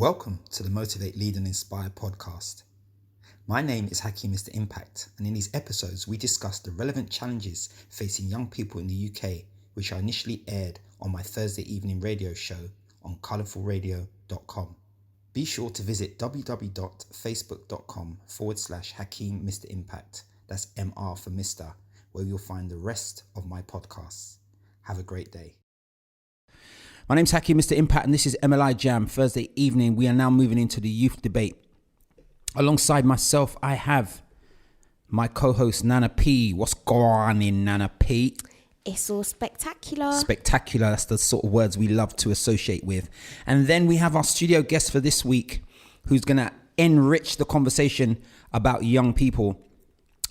Welcome to the Motivate, Lead and Inspire podcast. My name is Hakeem Mr. Impact, and in these episodes we discuss the relevant challenges facing young people in the UK, which are initially aired on my Thursday evening radio show on colourfulradio.com. Be sure to visit www.facebook.com/Hakeem Mr. Impact, that's MR for Mr, where you'll find the rest of my podcasts. Have a great day. My name's Hakeem Mr. Impact, and this is MLI Jam, Thursday evening. We are now moving into the youth debate. Alongside myself, I have my co-host, Nana P. What's going on, Nana P? It's all spectacular. Spectacular, that's the sort of words we love to associate with. And then we have our studio guest for this week, who's going to enrich the conversation about young people.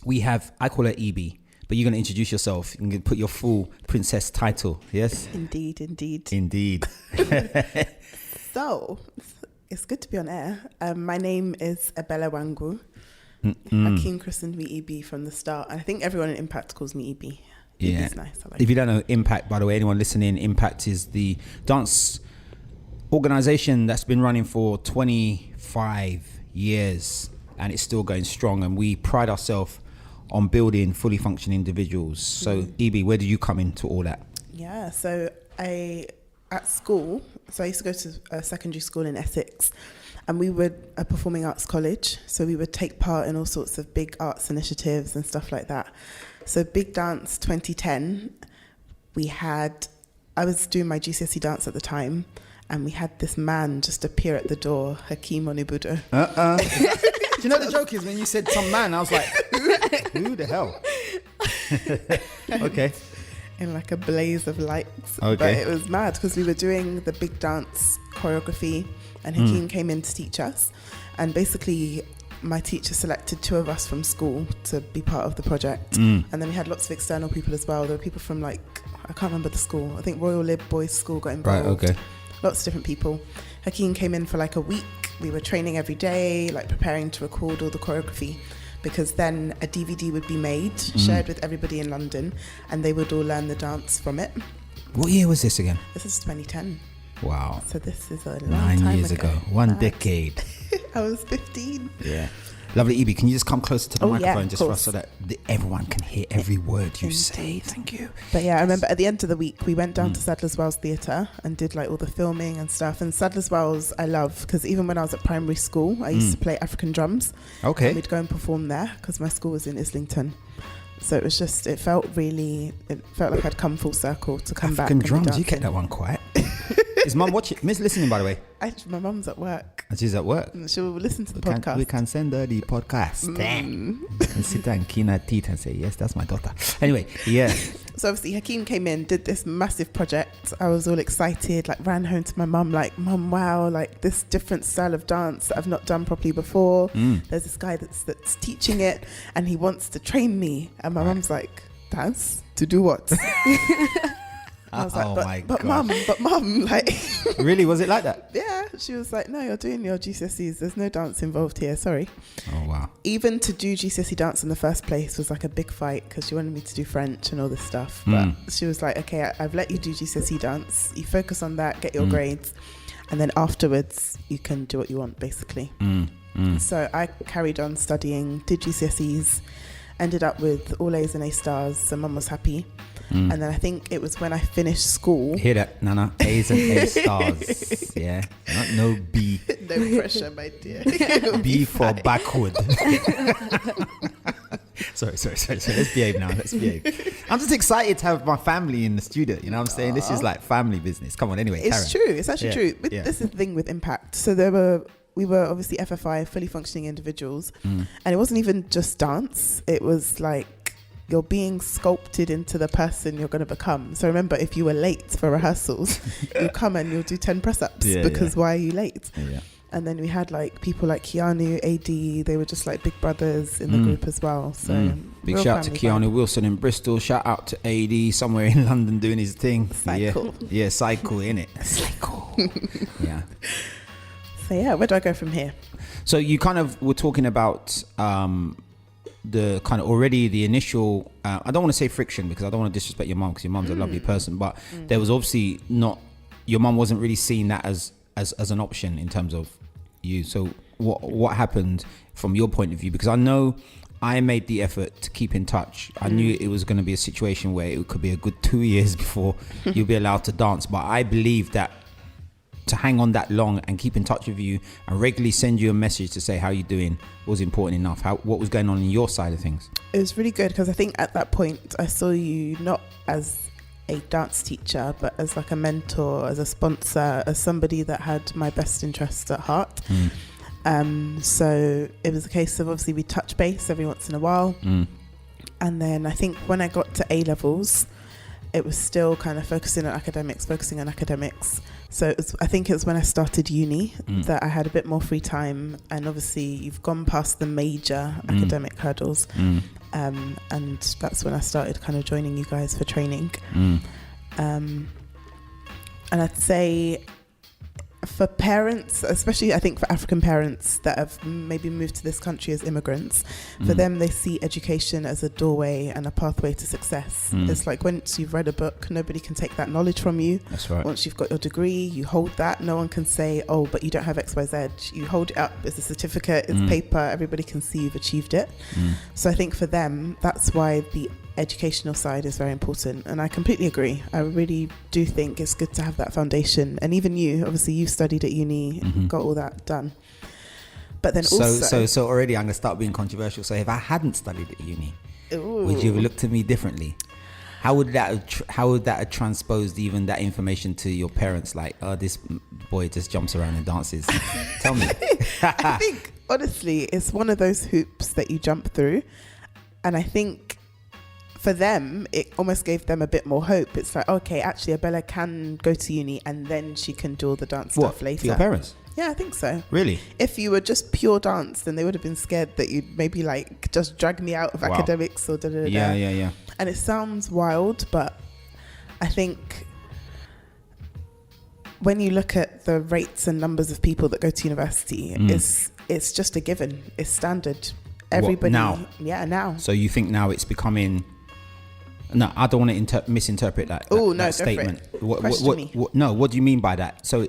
We have, I call her Evie. But you're going to introduce yourself. You can put your full princess title, yes? Indeed. So, it's good to be on air. My name is Ebele Nwangwu. Hakeem christened me Evie from the start. I think everyone in Impact calls me Evie. Yeah. It's nice. I like if you don't know Impact, by the way, anyone listening, Impact is the dance organization that's been running for 25 years and it's still going strong. And we pride ourselves on building fully functioning individuals. So, Evie, where do you come into all that? Yeah, so at school, I used to go to a secondary school in Essex, and we were a performing arts college, so we would take part in all sorts of big arts initiatives and stuff like that. So Big Dance 2010, I was doing my GCSE dance at the time, and we had this man just appear at the door, Hakeem Onibudo. Do you know the joke is when you said some man, I was like, who the hell? Okay. In like a blaze of lights. Okay. But it was mad because we were doing the big dance choreography and Hakeem came in to teach us. And basically my teacher selected 2 of us from school to be part of the project. And then we had lots of external people as well. There were people from I can't remember the school. I think Royal Boys School got involved. Right, okay. Lots of different people. Hakeem came in for a week. We were training every day, preparing to record all the choreography, because then a DVD would be made, shared with everybody in London, and they would all learn the dance from it. What year was this again? This is 2010. Wow. So this is a long 9 time years ago. One decade. I was 15. Yeah. Lovely, Evie. Can you just come closer to the microphone just for us so that everyone can hear every word you say? Thank you. But yeah, I remember at the end of the week, we went down to Sadler's Wells Theatre and did all the filming and stuff. And Sadler's Wells, I love, because even when I was at primary school, I used to play African drums. Okay. And we'd go and perform there because my school was in Islington. So it was it felt like I'd come full circle to come back. African drums, you kept that one quiet. Is Mum watching? Miss listening, by the way? My mum's at work. And she's at work? She'll listen to the podcast. We can send her the podcast. And sit there and clean her teeth and say, yes, that's my daughter. Anyway, yeah. So obviously Hakeem came in, did this massive project. I was all excited, ran home to my mum, Mum, wow, this different style of dance that I've not done properly before. There's this guy that's teaching it and he wants to train me. And my mum's like, dance? To do what? I was but mum, Really, was it like that? Yeah, she was like, no, you're doing your GCSEs. There's no dance involved here. Sorry. Oh, wow. Even to do GCSE dance in the first place was a big fight because she wanted me to do French and all this stuff. But she was like, okay, I've let you do GCSE dance. You focus on that, get your grades. And then afterwards, you can do what you want, basically. So I carried on studying, did GCSEs, ended up with all A's and A stars. So mum was happy. And then I think it was when I finished school. Hear that, Nana? A's and A stars. Yeah. No B. No pressure, my dear. B for backward. Sorry. Let's behave now. I'm just excited to have my family in the studio. You know what I'm saying? This is family business. Come on, anyway. It's true. It's actually true. This is the thing with Impact. So we were obviously FFI, fully functioning individuals. And it wasn't even just dance. It was you're being sculpted into the person you're going to become. So remember, if you were late for rehearsals, you'll come and you'll do 10 press-ups because why are you late? Yeah. And then we had people like Keanu, AD, they were just big brothers in the group as well. So big shout out to Keanu Wilson in Bristol. Shout out to AD somewhere in London doing his thing. Cycle. Yeah, cycle, innit? Cycle. Yeah. So yeah, where do I go from here? So you kind of were talking about the kind of already the initial I don't want to say friction because I don't want to disrespect your mum because your mum's a lovely person, but there was obviously not, your mum wasn't really seeing that as as an option in terms of you. So what happened from your point of view? Because I know I made the effort to keep in touch. I knew it was going to be a situation where it could be a good 2 years before you'll be allowed to dance. But I believe that to hang on that long and keep in touch with you and regularly send you a message to say how you're doing was important enough. What was going on in your side of things? It was really good because I think at that point I saw you not as a dance teacher, but as like a mentor, as a sponsor, as somebody that had my best interests at heart. So it was a case of, obviously we touch base every once in a while. And then I think when I got to A-levels, it was still kind of focusing on academics. So I think it was when I started uni that I had a bit more free time, and obviously you've gone past the major academic hurdles. And that's when I started kind of joining you guys for training. And I'd say for parents, especially I think for African parents that have maybe moved to this country as immigrants, for them they see education as a doorway and a pathway to success. It's like once you've read a book, nobody can take that knowledge from you. That's right. Once you've got your degree, you hold that. No one can say, oh, but you don't have XYZ. You hold it up as a certificate, it's paper, everybody can see you've achieved it. So I think for them, that's why the educational side is very important, and I completely agree. I really do think it's good to have that foundation. And even you, obviously you studied at uni, got all that done, but then so already I'm gonna start being controversial. So if I hadn't studied at uni, would you have looked at me differently? How would that have transposed even that information to your parents? Like, oh, this boy just jumps around and dances. Tell me. I think honestly it's one of those hoops that you jump through, and I think for them, it almost gave them a bit more hope. It's like, okay, actually, Ebele can go to uni and then she can do all the dance stuff later. For your parents? Yeah, I think so. Really? If you were just pure dance, then they would have been scared that you'd maybe like just drag me out of academics or da-da-da-da. Yeah. And it sounds wild, but I think when you look at the rates and numbers of people that go to university, it's just a given. It's standard. Everybody. Now? Yeah, now. So you think now it's becoming... No, I don't want to misinterpret that statement. What do you mean by that? So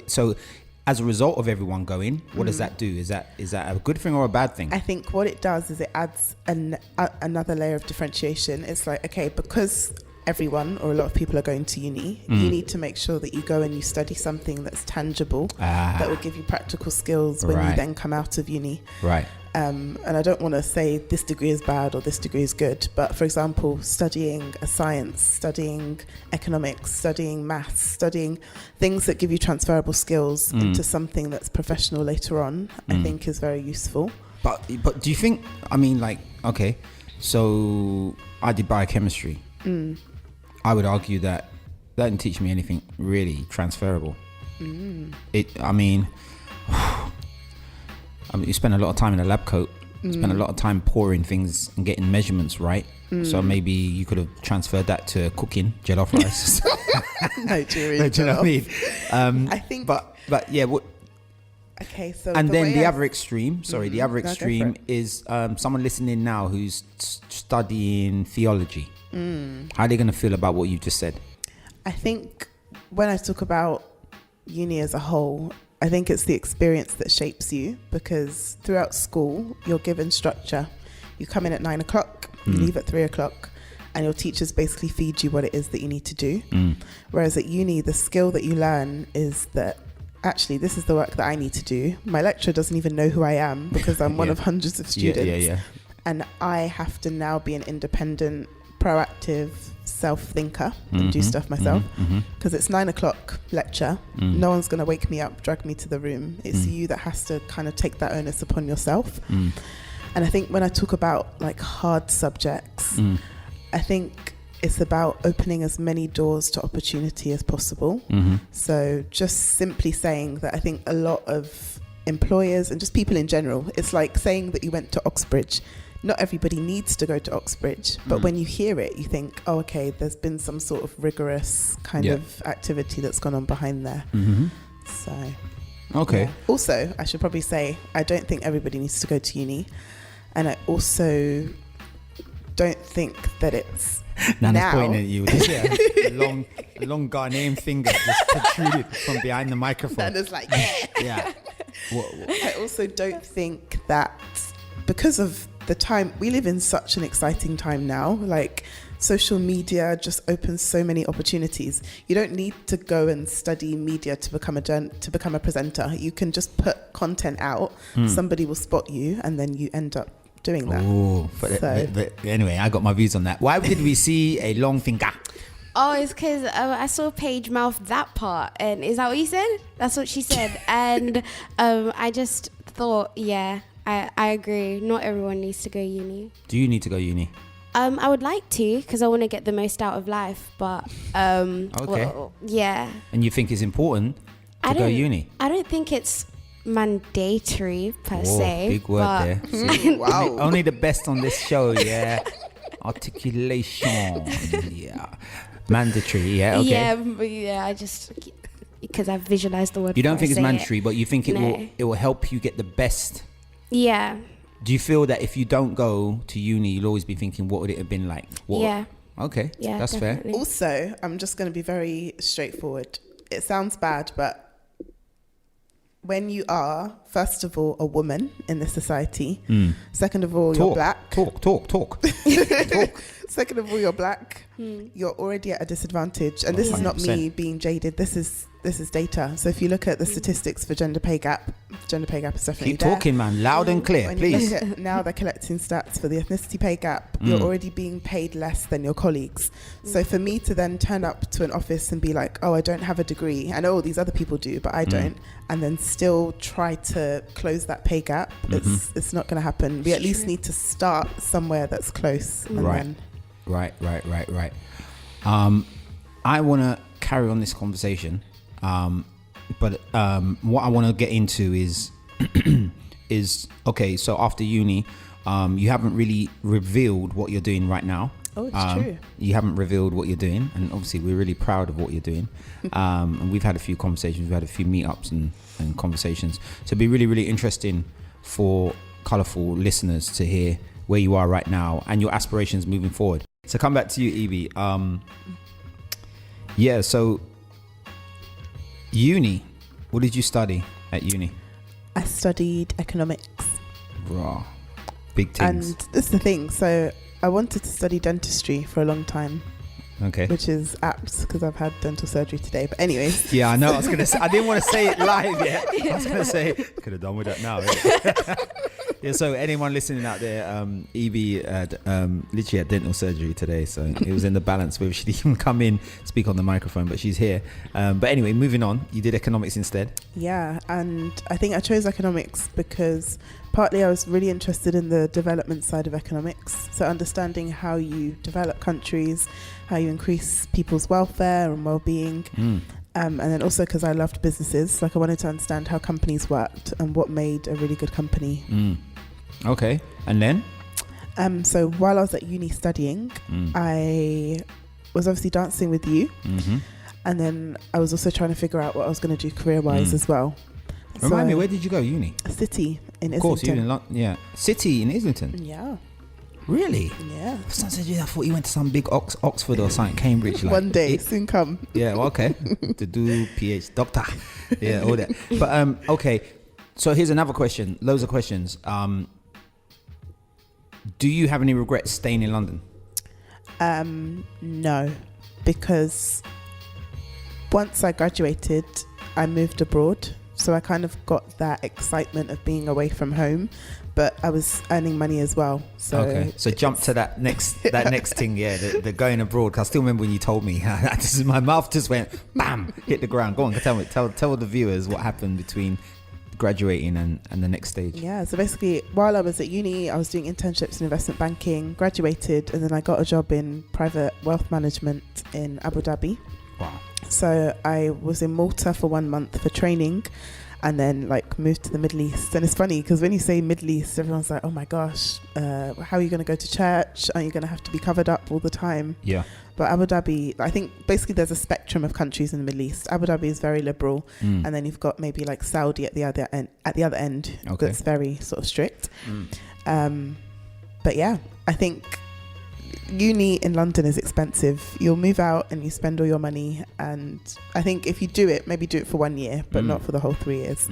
as a result of everyone going, what does that do? Is that a good thing or a bad thing? I think what it does is it adds another layer of differentiation. It's like, okay, because everyone or a lot of people are going to uni, you need to make sure that you go and you study something that's tangible, that will give you practical skills when you then come out of uni. Right. And I don't want to say this degree is bad or this degree is good, but for example, studying a science, studying economics, studying maths, studying things that give you transferable skills into something that's professional later on, I think is very useful. But do you think, I mean, like, okay, so I did biochemistry. I would argue that didn't teach me anything really transferable. I mean, you spend a lot of time in a lab coat, spend a lot of time pouring things and getting measurements right. So maybe you could have transferred that to cooking, jollof rice. Nigerian do you know what I mean? I think... But yeah, what... Okay, so... And then the other extreme, the other extreme is someone listening now who's studying theology. How are they going to feel about what you just said? I think when I talk about uni as a whole, I think it's the experience that shapes you, because throughout school, you're given structure. You come in at 9 o'clock, you leave at 3 o'clock, and your teachers basically feed you what it is that you need to do. Whereas at uni, the skill that you learn is that actually this is the work that I need to do. My lecturer doesn't even know who I am because I'm one of hundreds of students. And I have to now be an independent, proactive self-thinker and do stuff myself, because it's 9 o'clock lecture. No one's going to wake me up, drag me to the room. It's you that has to kind of take that onus upon yourself. And I think when I talk about like hard subjects, I think it's about opening as many doors to opportunity as possible. So just simply saying that, I think a lot of employers and just people in general, it's like saying that you went to Oxbridge. Not everybody needs to go to Oxbridge, but when you hear it, you think, oh, okay, there's been some sort of rigorous kind of activity that's gone on behind there. So, okay. Yeah. Also, I should probably say, I don't think everybody needs to go to uni. And I also don't think that it's Nana's now. pointing at you with a long Ghanaian finger just protruded from behind the microphone. Nana's like, Yeah. I also don't think that because of the time we live in, such an exciting time now, like social media just opens so many opportunities. You don't need to go and study media to become a presenter. You can just put content out, somebody will spot you, and then you end up doing that. Oh, but anyway, I got my views on that. Why did we see a long finger? Oh, it's because I saw Paige mouth that part. And is that what you said? That's what she said. And I just thought, yeah, I agree. Not everyone needs to go uni. Do you need to go uni? I would like to, because I want to get the most out of life. But Okay. well, yeah. And you think it's important to go uni? I don't think it's mandatory per Whoa, se. big word but there. See, Wow. only the best on this show, yeah. Articulation, yeah. Mandatory, yeah, okay. Yeah, but yeah, I just, because I've visualized the word. You don't think before I it's say mandatory, but you think No. it will help you get the best. Yeah. Do you feel that if you don't go to uni, you'll always be thinking, what would it have been like? Yeah. Okay, Yeah, that's definitely. Also, I'm just going to be very straightforward. It sounds bad, but when you are, first of all, a woman in this society, second of all, you're black. Talk. Second of all, you're black. You're already at a disadvantage. And this is not 100%. me being jaded. This is data. So if you look at the statistics for gender pay gap is definitely Keep there. talking, man. Loud and clear, When please. you look at, now they're collecting stats for the ethnicity pay gap. You're already being paid less than your colleagues. So for me to then turn up to an office and be like, oh, I don't have a degree. I know all these other people do, but I don't. And then still try to close that pay gap. It's not going to happen. We at least need to start somewhere that's close. And Right. then Right. I want to carry on this conversation, but what I want to get into is okay. So after uni, you haven't really revealed what you're doing right now. Oh, it's true. You haven't revealed what you're doing, and obviously we're really proud of what you're doing. And we've had a few conversations, we've had a few meetups and conversations. So it'd be really, really interesting for Colourful listeners to hear where you are right now and your aspirations moving forward. So come back to you, Evie. Yeah, so uni. What did you study at uni? I studied economics. Raw. Big things. And this is the thing. So I wanted to study dentistry for a long time. Okay. Which is apt because I've had dental surgery today. But anyways. Yeah, I know. I was gonna say, I didn't want to say it live yet. I was gonna say could have done with that now. Yeah. So anyone listening out there, Evie literally had dental surgery today, so it was in the balance whether she'd even come in, speak on the microphone, but she's here. But anyway, moving on. You did economics instead. Yeah, and I think I chose economics because partly I was really interested in the development side of economics, so understanding how you develop countries, how you increase people's welfare and well-being, and then also because I loved businesses, like I wanted to understand how companies worked and what made a really good company. Okay, and then? So while I was at uni studying, I was obviously dancing with you, and then I was also trying to figure out what I was going to do career-wise as well. Remind me, where did you go, uni? City in Islington. Of course, you in London. Yeah, City in Islington. Yeah. Really? Yeah. For some reason, I thought you went to some big Oxford or something, Cambridge. Like, One day, soon come. Yeah, well, okay. To do PhD, doctor. Yeah, all that. But okay. So here's another question. Loads of questions. Do you have any regrets staying in London? No, because once I graduated, I moved abroad. So I kind of got that excitement of being away from home, but I was earning money as well. So okay, so jump to that next thing, yeah, the going abroad. 'Cause I still remember when you told me, my mouth just went bam, hit the ground. Go on, tell the viewers what happened between graduating and the next stage. Yeah, so basically while I was at uni, I was doing internships in investment banking, graduated, and then I got a job in private wealth management in Abu Dhabi. Wow. So I was in Malta for 1 month for training, and then like moved to the Middle East. And it's funny because when you say Middle East, everyone's like, oh my gosh, how are you going to go to church? Are you going to have to be covered up all the time? Yeah. But Abu Dhabi, I think basically there's a spectrum of countries in the Middle East. Abu Dhabi is very liberal, and then you've got maybe like Saudi at the other end. Okay. That's very sort of strict. But yeah, I think uni in London is expensive. You'll move out and you spend all your money, and I think if you do it, maybe do it for 1 year, but not for the whole 3 years.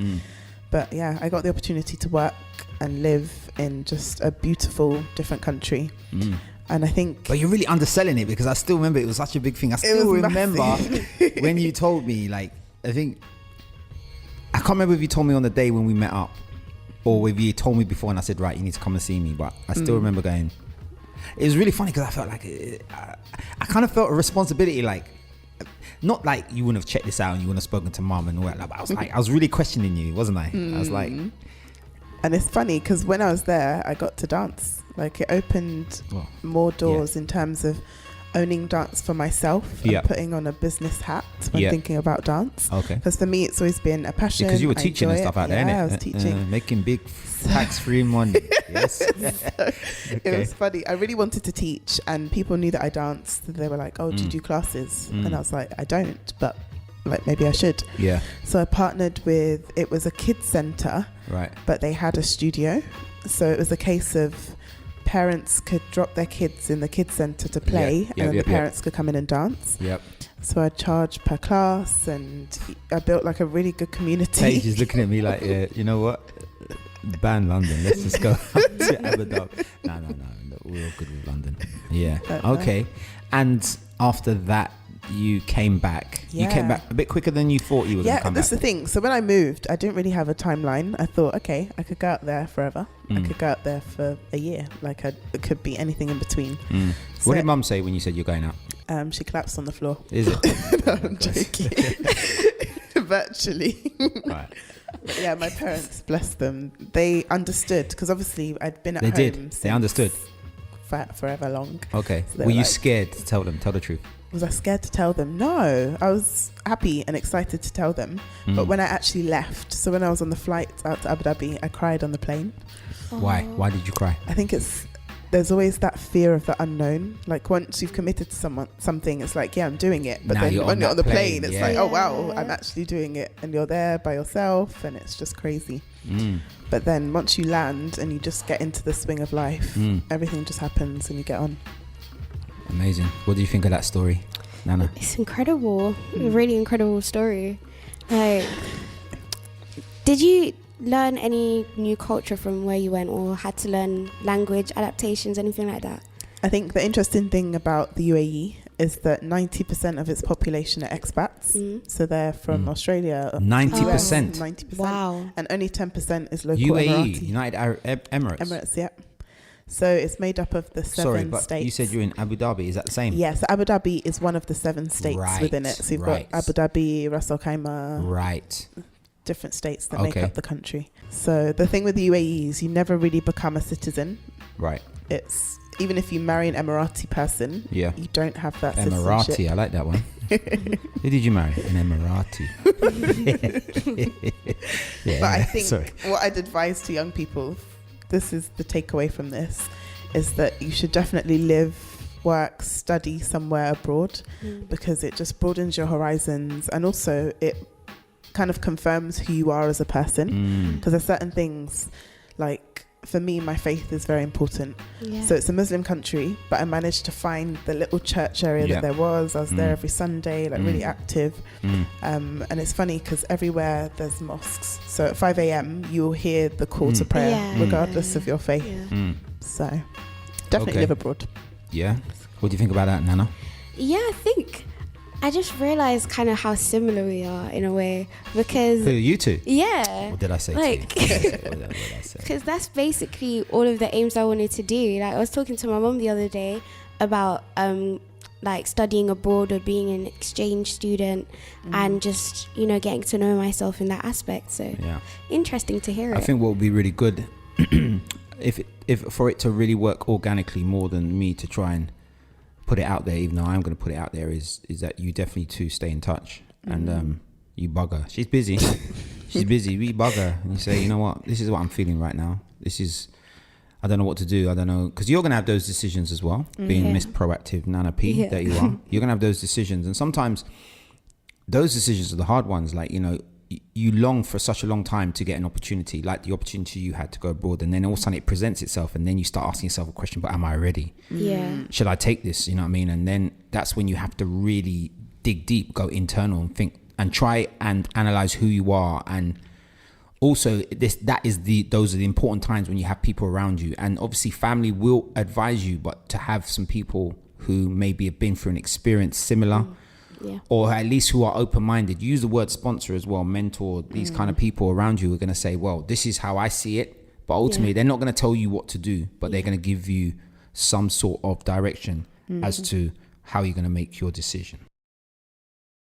But yeah, I got the opportunity to work and live in just a beautiful different country. And I think... But you're really underselling it, because I still remember it was such a big thing. I still remember when you told me, like, I can't remember if you told me on the day when we met up, or if you told me before and I said, right, you need to come and see me. But I still remember going... It was really funny because I felt like... I kind of felt a responsibility, like... Not like you wouldn't have checked this out and you wouldn't have spoken to mum and all that. But I was like, I was really questioning you, wasn't I? I was like... And it's funny because when I was there, I got to dance. Like, it opened more doors in terms of owning dance for myself and putting on a business hat when thinking about dance. Okay. Because for me, it's always been a passion. Because you were teaching and stuff out there, innit? I was teaching. Making big tax-free money. Yes. It was funny. I really wanted to teach, and people knew that I danced. They were like, oh, do you do classes? And I was like, I don't, but like maybe I should. Yeah. So I partnered with, it was a kids center, right? But they had a studio. So it was a case of parents could drop their kids in the kids center to play, and then the parents could come in and dance. Yep. So I charged per class, and I built like a really good community. Paige is looking at me like, you know what? Ban London. Let's just go to Abu Dhabi. No. We're all good with London. Yeah. Okay. And after that, you came back. You came back a bit quicker than you thought you were going to come back. Yeah, that's the thing. So when I moved, I didn't really have a timeline. I thought, okay, I could go out there forever. I could go out there for a year. Like, it could be anything in between. So, what did mum say when you said you're going out? She collapsed on the floor. Is it? No, I'm joking. Virtually. Right. But yeah, my parents, bless them, they understood, because obviously I'd been at home. They understood. Forever long. Okay. So were you scared to tell them? Tell the truth. Was I scared to tell them? No, I was happy and excited to tell them. But when I actually left, so when I was on the flight out to Abu Dhabi, I cried on the plane. Why? Why did you cry? I think there's always that fear of the unknown. Like, once you've committed to something, it's like, yeah, I'm doing it. But then when you're on the plane, it's like, oh wow, I'm actually doing it. And you're there by yourself, and it's just crazy. But then once you land and you just get into the swing of life, everything just happens and you get on. Amazing. What do you think of that story, Nana? It's incredible. A really incredible story. Like, did you learn any new culture from where you went, or had to learn language adaptations, anything like that? I think the interesting thing about the UAE is that 90% of its population are expats. So they're from Australia. 90%? 90%. Wow. And only 10% is local UAE, Emirati. United Arab Emirates. Emirates, yeah. So it's made up of the seven states. You said you're in Abu Dhabi. Is that the same? Yes, Abu Dhabi is one of the 7 states within it. So you've got Abu Dhabi, Ras Al Khaimah. Right. Different states that make up the country. So the thing with the UAE is you never really become a citizen. Right. It's, even if you marry an Emirati person, you don't have that citizenship. Emirati, I like that one. Who did you marry? An Emirati. But I think what I'd advise to young people, this is the takeaway from this, is that you should definitely live, work, study somewhere abroad, because it just broadens your horizons, and also it kind of confirms who you are as a person, because there's certain things, like for me, my faith is very important. So it's a Muslim country, but I managed to find the little church area that there was. I was there every Sunday, like really active. And it's funny because everywhere there's mosques. So at 5 a.m. you'll hear the call to prayer, regardless of your faith. So definitely live abroad. Yeah. What do you think about that, Nana? Yeah, I think I just realized kind of how similar we are in a way, because who, you two? Yeah. What did I say? Like, because that's basically all of the aims I wanted to do. Like, I was talking to my mom the other day about like studying abroad or being an exchange student, and just, you know, getting to know myself in that aspect. So interesting to hear it. I think what would be really good if for it to really work organically, more than me to try and put it out there, even though I'm going to put it out there, is that you definitely two stay in touch, and you bug her. She's busy. She's busy. We bug her and you say, you know what, this is what I'm feeling right now. This is, I don't know what to do. I don't know, because you're going to have those decisions as well. Being Miss Proactive Nana P that you are, you're going to have those decisions, and sometimes those decisions are the hard ones. Like, you know, you long for such a long time to get an opportunity, like the opportunity you had to go abroad, and then all of a sudden it presents itself, and then you start asking yourself a question, but am I ready? Yeah. Should I take this? You know what I mean? And then that's when you have to really dig deep, go internal, and think and try and analyze who you are. And also those are the important times when you have people around you, and obviously family will advise you, but to have some people who maybe have been through an experience similar, or at least who are open-minded. Use the word sponsor as well, mentor. These kind of people around you are going to say, well, this is how I see it, but ultimately they're not going to tell you what to do, but they're going to give you some sort of direction as to how you're going to make your decision.